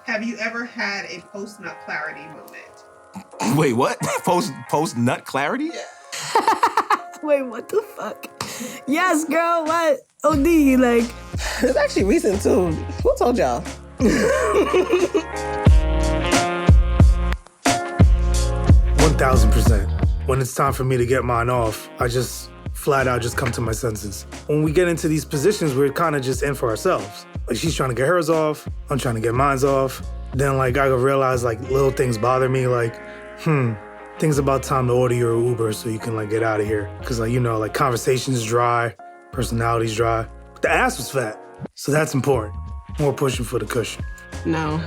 Have you ever had a post-nut clarity moment? Wait, what? Post-nut clarity? Yeah. Wait, what the fuck? Yes, girl, what? OD, like... It's actually recent, too. Who told y'all? 1000%. When it's time for me to get mine off, I just flat out just come to my senses. When we get into these positions, we're kind of just in for ourselves. Like, she's trying to get hers off, I'm trying to get mine's off. Then, like, I realize, like, little things bother me, like, things about time to order your Uber so you can, like, get out of here. Because, like, you know, like, conversation's dry, personality's dry. But the ass was fat, so that's important. More pushing for the cushion. No.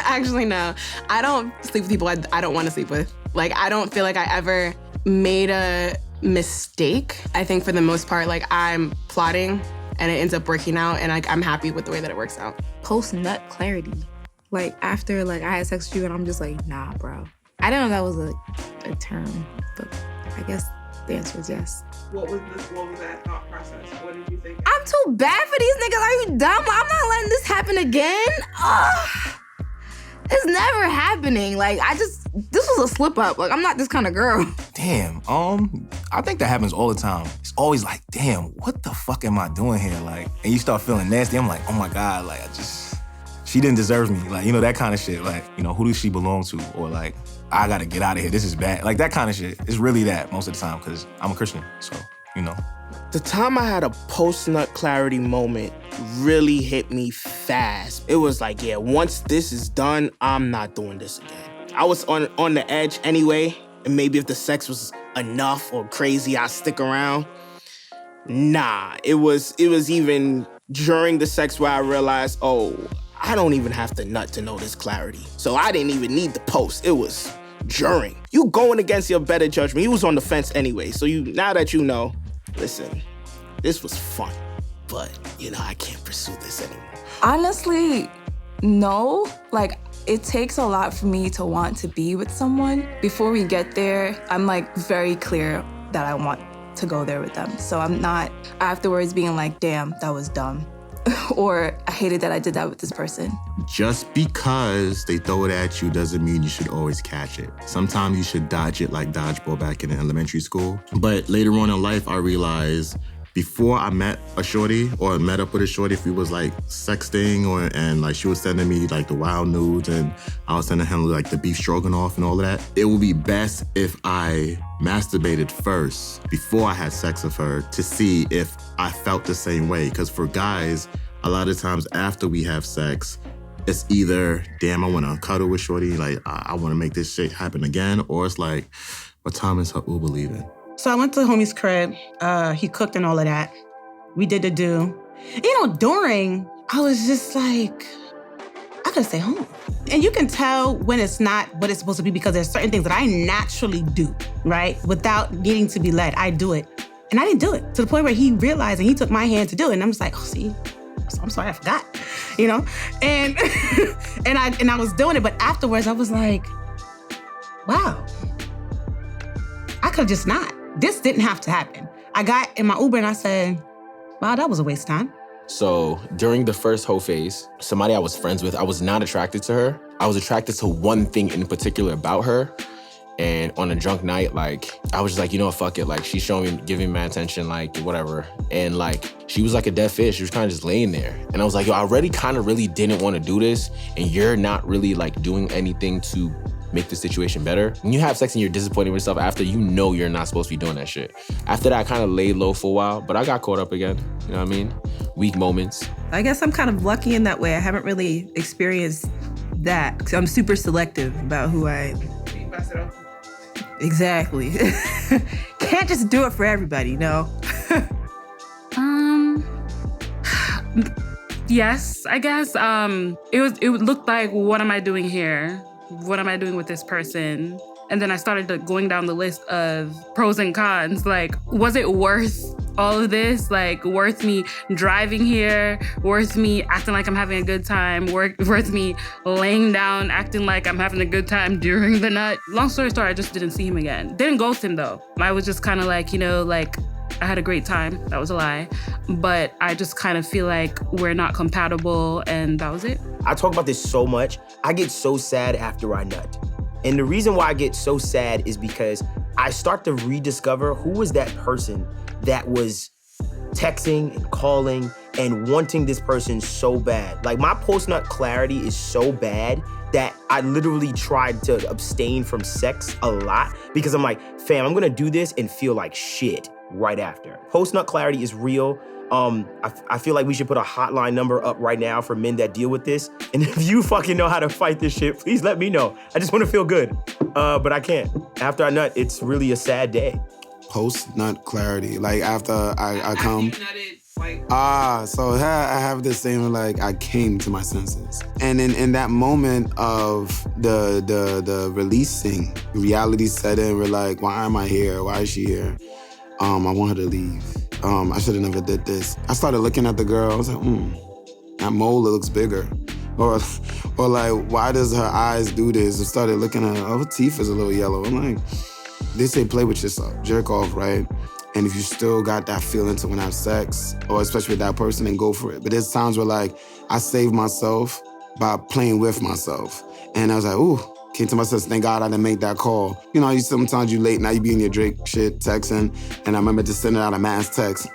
Actually, no. I don't sleep with people I don't want to sleep with. Like, I don't feel like I ever made a mistake. I think for the most part, like, I'm plotting and it ends up working out, and like, I'm happy with the way that it works out. Post-nut clarity. Like, after, like, I had sex with you and I'm just like, nah, bro. I didn't know that was a term, but I guess the answer is yes. What was that thought process? What did you think? I'm too bad for these niggas. Are you dumb? I'm not letting this happen again. Ugh. It's never happening. Like, this was a slip up. Like, I'm not this kind of girl. Damn, I think that happens all the time. It's always like, damn, what the fuck am I doing here? Like, and you start feeling nasty. I'm like, oh my God, like, she didn't deserve me. Like, you know, that kind of shit. Like, you know, who does she belong to? Or like, I gotta get out of here, this is bad. Like, that kind of shit. It's really that most of the time, because I'm a Christian, so, you know. The time I had a post-nut clarity moment really hit me fast. It was like, yeah, once this is done, I'm not doing this again. I was on the edge anyway, and maybe if the sex was enough or crazy, I'd stick around. Nah, it was even during the sex where I realized, oh, I don't even have to nut to know this clarity. So I didn't even need the post. It was during. You going against your better judgment. You was on the fence anyway. So now that you know, listen, this was fun, but you know, I can't pursue this anymore. Honestly, no. Like, it takes a lot for me to want to be with someone. Before we get there, I'm like very clear that I want to go there with them. So I'm not afterwards being like, damn, that was dumb. Or I hated that I did that with this person. Just because they throw it at you doesn't mean you should always catch it. Sometimes you should dodge it like dodgeball back in elementary school. But later on in life, I realized before I met a shorty or met up with a shorty, if we was like sexting and like she was sending me like the wild nudes and I was sending him like the beef stroganoff and all of that, it would be best if I masturbated first before I had sex with her to see if I felt the same way. Because for guys, a lot of times after we have sex, it's either, damn, I want to cuddle with shorty, like I want to make this shit happen again, or it's like, what time is her Uber leaving? So I went to homie's crib. He cooked and all of that. We did the do. You know, during, I was just like, I gotta stay home. And you can tell when it's not what it's supposed to be because there's certain things that I naturally do, right? Without needing to be led, I do it. And I didn't do it to the point where he realized and he took my hand to do it. And I'm just like, oh, see, I'm sorry, I forgot, you know? And and I was doing it, but afterwards I was like, wow, I could just not. This didn't have to happen. I got in my Uber and I said, wow, that was a waste of time. So during the first hoe phase, somebody I was friends with, I was not attracted to her. I was attracted to one thing in particular about her. And on a drunk night, like, I was just like, you know what, fuck it. Like, she's showing me, giving me my attention, like, whatever. And like, she was like a dead fish. She was kind of just laying there. And I was like, yo, I already kind of really didn't want to do this. And you're not really like doing anything to make the situation better. When you have sex and you're disappointed with yourself after, you know you're not supposed to be doing that shit. After that, I kind of laid low for a while, but I got caught up again. You know what I mean? Weak moments. I guess I'm kind of lucky in that way. I haven't really experienced that because I'm super selective about who I... Exactly. Can't just do it for everybody, no. Yes, I guess. It looked like, what am I doing here? What am I doing with this person? And then I started going down the list of pros and cons. Like, was it worth all of this? Like, worth me driving here? Worth me acting like I'm having a good time? Worth me laying down, acting like I'm having a good time during the nut? Long story short, I just didn't see him again. Didn't ghost him though. I was just kind of like, you know, like, I had a great time. That was a lie. But I just kind of feel like we're not compatible, and that was it. I talk about this so much. I get so sad after I nut. And the reason why I get so sad is because I start to rediscover who was that person that was texting and calling and wanting this person so bad. Like, my post-nut clarity is so bad that I literally tried to abstain from sex a lot because I'm like, fam, I'm gonna do this and feel like shit right after. Post-nut clarity is real. I feel like we should put a hotline number up right now for men that deal with this. And if you fucking know how to fight this shit, please let me know. I just wanna feel good, but I can't. After I nut, it's really a sad day. Post-nut clarity, like after I come. So I have this same, like, I came to my senses. And in that moment of the releasing, reality set in, we're like, why am I here? Why is she here? I want her to leave. I should have never did this. I started looking at the girl, I was like, that mole looks bigger. Or like, why does her eyes do this? I started looking at her teeth is a little yellow. I'm like, they say play with yourself, jerk off, right? And if you still got that feeling to want to have sex, or especially with that person, then go for it. But there's times where, like, I saved myself by playing with myself. And I was like, ooh, came to myself, thank God I didn't make that call. You know, sometimes you late, now you be in your Drake shit texting, and I remember just sending out a mass text,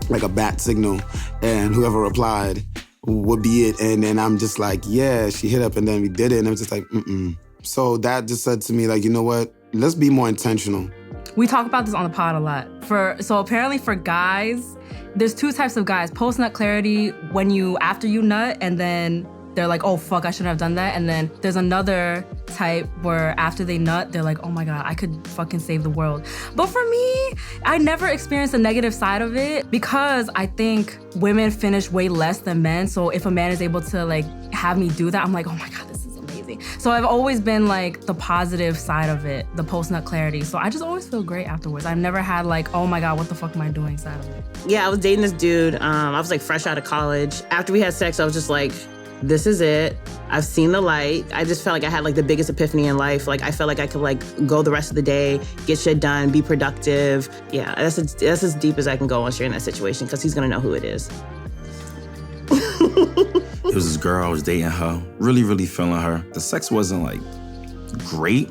like a bat signal, and whoever replied would be it. And then I'm just like, yeah, she hit up, and then we did it, and it was just like, So that just said to me, like, you know what? Let's be more intentional. We talk about this on the pod a lot. So apparently for guys, there's two types of guys. Post-nut clarity, after you nut, and then they're like, oh fuck, I shouldn't have done that. And then there's another type where after they nut, they're like, oh my God, I could fucking save the world. But for me, I never experienced the negative side of it because I think women finish way less than men. So if a man is able to like have me do that, I'm like, oh my God, this is amazing. So I've always been like the positive side of it, the post-nut clarity. So I just always feel great afterwards. I've never had like, oh my God, what the fuck am I doing side of it. Yeah, I was dating this dude. I was like fresh out of college. After we had sex, I was just like, this is it. I've seen the light. I just felt like I had like the biggest epiphany in life. Like I felt like I could like go the rest of the day, get shit done, be productive. Yeah, that's as deep as I can go once you're in that situation because he's gonna know who it is. It was this girl, I was dating her, really, really feeling her. The sex wasn't like great,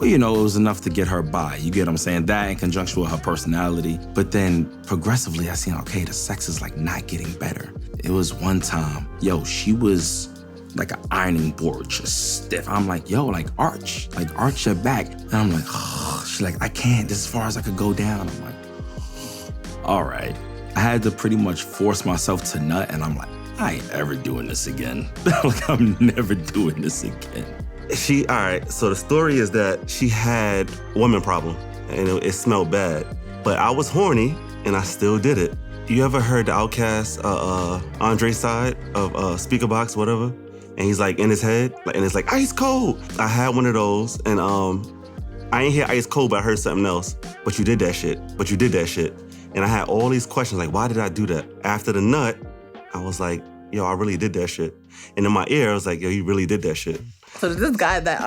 but you know, it was enough to get her by. You get what I'm saying? That in conjunction with her personality. But then progressively I seen, okay, the sex is like not getting better. It was one time, she was like an ironing board, just stiff. I'm like, like arch your back. And I'm like, oh, she's like, I can't, this is as far as I could go down. I'm like, all right. I had to pretty much force myself to nut, and I'm like, I ain't ever doing this again. Like, I'm never doing this again. All right, so the story is that she had a woman problem, and it smelled bad. But I was horny, and I still did it. You ever heard the Outkast, Andre side of Speaker Box, whatever? And he's like in his head, and it's like, ice cold. I had one of those, and I ain't hear ice cold, but I heard something else. But you did that shit. And I had all these questions, like, why did I do that? After the nut, I was like, I really did that shit. And in my ear, I was like, you really did that shit. So this guy that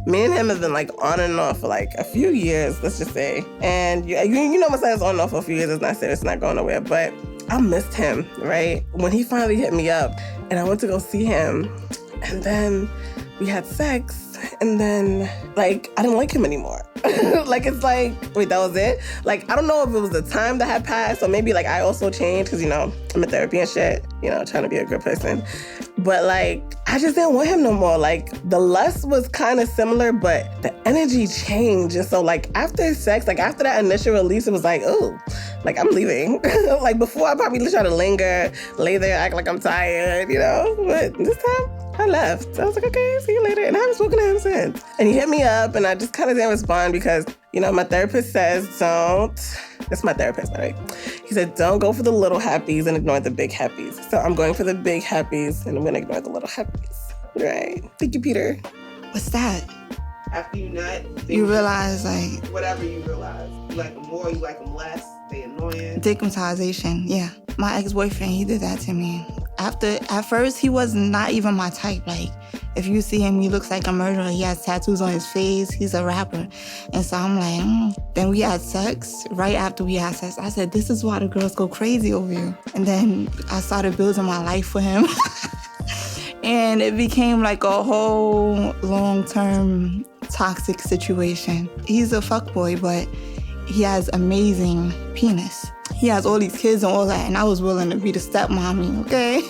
me and him have been like on and off for like a few years, let's just say. And you know when something's on and off for a few years, it's not saying it's not going nowhere. But I missed him, right? When he finally hit me up and I went to go see him, and then we had sex, and then like I didn't like him anymore. Like it's like, wait, that was it? Like I don't know if it was the time that had passed, or maybe like I also changed because I'm in therapy and shit, trying to be a good person. But like I just didn't want him no more. Like the lust was kind of similar, but the energy changed. And so like after sex, like after that initial release, it was like, oh, like I'm leaving. Like before I probably try to linger, lay there, act like I'm tired, But this time I left. I was like, okay, see you later. And I haven't spoken to him since. And he hit me up and I just kind of didn't respond because, my therapist says don't. That's my therapist, right? He said, don't go for the little happies and ignore the big happies. So I'm going for the big happies and I'm going to ignore the little happies. Right. Thank you, Peter. What's that? After you nut, you realize like... Whatever you realize. You like them more, you like them less. They annoying. Stigmatization, yeah. My ex-boyfriend, he did that to me. At first, he was not even my type. Like, if you see him, he looks like a murderer. He has tattoos on his face. He's a rapper. And so I'm like, Then we had sex. Right after we had sex, I said, this is why the girls go crazy over you. And then I started building my life for him. And it became like a whole long-term toxic situation. He's a fuckboy, but he has amazing penis. He has all these kids and all that, and I was willing to be the stepmommy, okay?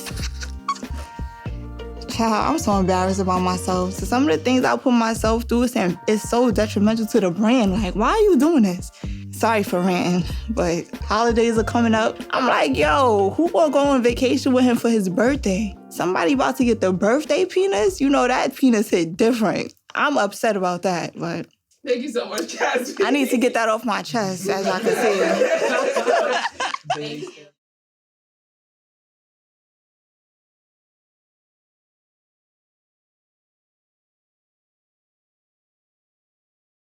Child, I'm so embarrassed about myself. So some of the things I put myself through, it's so detrimental to the brand. Like, why are you doing this? Sorry for ranting, but holidays are coming up. I'm like, yo, who gonna go on vacation with him for his birthday? Somebody about to get the birthday penis? You know that penis hit different. I'm upset about that, but... Thank you so much, Jasmine. I need to get that off my chest, as y'all can see.